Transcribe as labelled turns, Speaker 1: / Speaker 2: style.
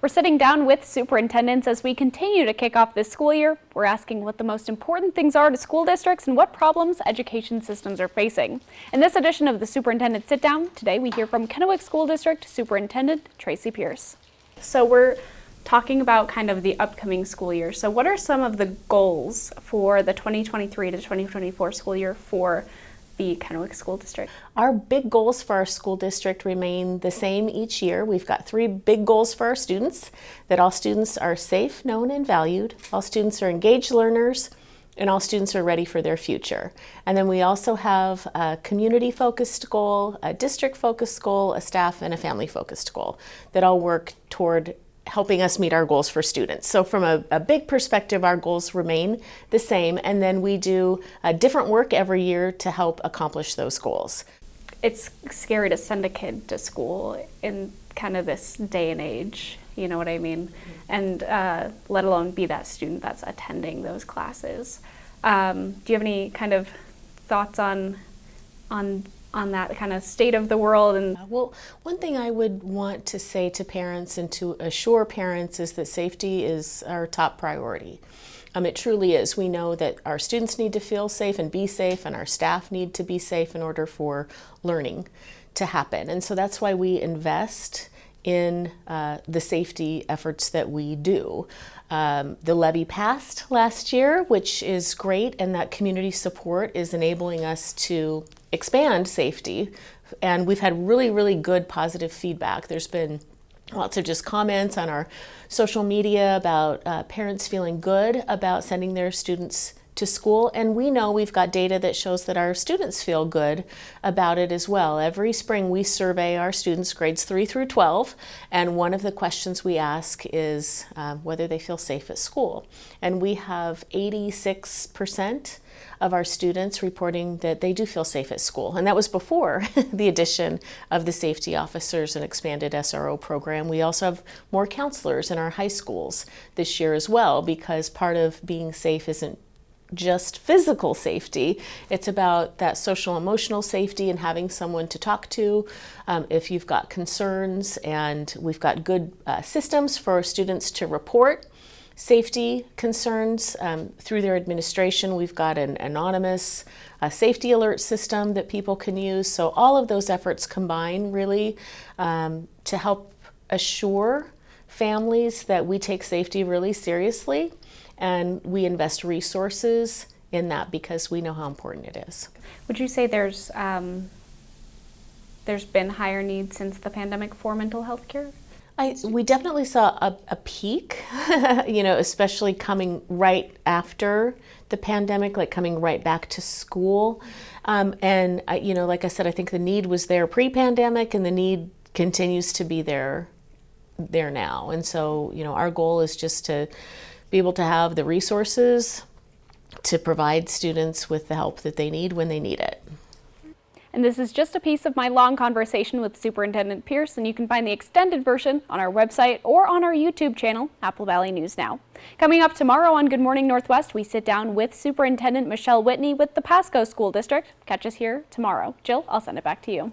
Speaker 1: We're sitting down with superintendents as we continue to kick off this school year. We're asking what the most important things are to school districts and what problems education systems are facing. In this edition of the Superintendent Sit Down, today we hear from Kennewick School District Superintendent Tracy Pierce. So we're talking about kind of the upcoming school year. So what are some of the goals for the 2023 to 2024 school year for the Kennewick School District?
Speaker 2: Our big goals for our school district remain the same each year. We've got 3 big goals for our students: that all students are safe, known, and valued, all students are engaged learners, and all students are ready for their future. And then we also have a community-focused goal, a district-focused goal, a staff and a family-focused goal that all work toward helping us meet our goals for students. So from a big perspective, our goals remain the same, and then we do different work every year to help accomplish those goals.
Speaker 1: It's scary to send a kid to school in kind of this day and age, you know what I mean? And let alone be that student that's attending those classes. Do you have any kind of thoughts on that kind of state of the world? And
Speaker 2: well, one thing I would want to say to parents and to assure parents is that safety is our top priority. It truly is. We know that our students need to feel safe and be safe, and our staff need to be safe in order for learning to happen. And so that's why we invest in the safety efforts that we do. The levy passed last year, which is great, and that community support is enabling us to expand safety. And we've had really good positive feedback. There's been lots of just comments on our social media about parents feeling good about sending their students to school, and we know we've got data that shows that our students feel good about it as well. Every spring we survey our students grades 3 through 12, and one of the questions we ask is whether they feel safe at school. And we have 86% of our students reporting that they do feel safe at school. And that was before the addition of the safety officers and expanded SRO program. We also have more counselors in our high schools this year as well, because part of being safe isn't just physical safety. It's about that social emotional safety and having someone to talk to if you've got concerns. And we've got good systems for students to report safety concerns through their administration. We've got an anonymous safety alert system that people can use. So all of those efforts combine really to help assure families that we take safety really seriously, and we invest resources in that because we know how important it is.
Speaker 1: Would you say there's been higher needs since the pandemic for mental health care?
Speaker 2: We definitely saw a peak, especially coming right after the pandemic, like coming right back to school. And like I said, I think the need was there pre-pandemic, and the need continues to be there now. And so, our goal is just to be able to have the resources to provide students with the help that they need when they need it.
Speaker 1: And this is just a piece of my long conversation with Superintendent Pierce, and you can find the extended version on our website or on our YouTube channel, Apple Valley News Now. Coming up tomorrow on Good Morning Northwest, we sit down with Superintendent Michelle Whitney with the Pasco School District. Catch us here tomorrow. Jill, I'll send it back to you.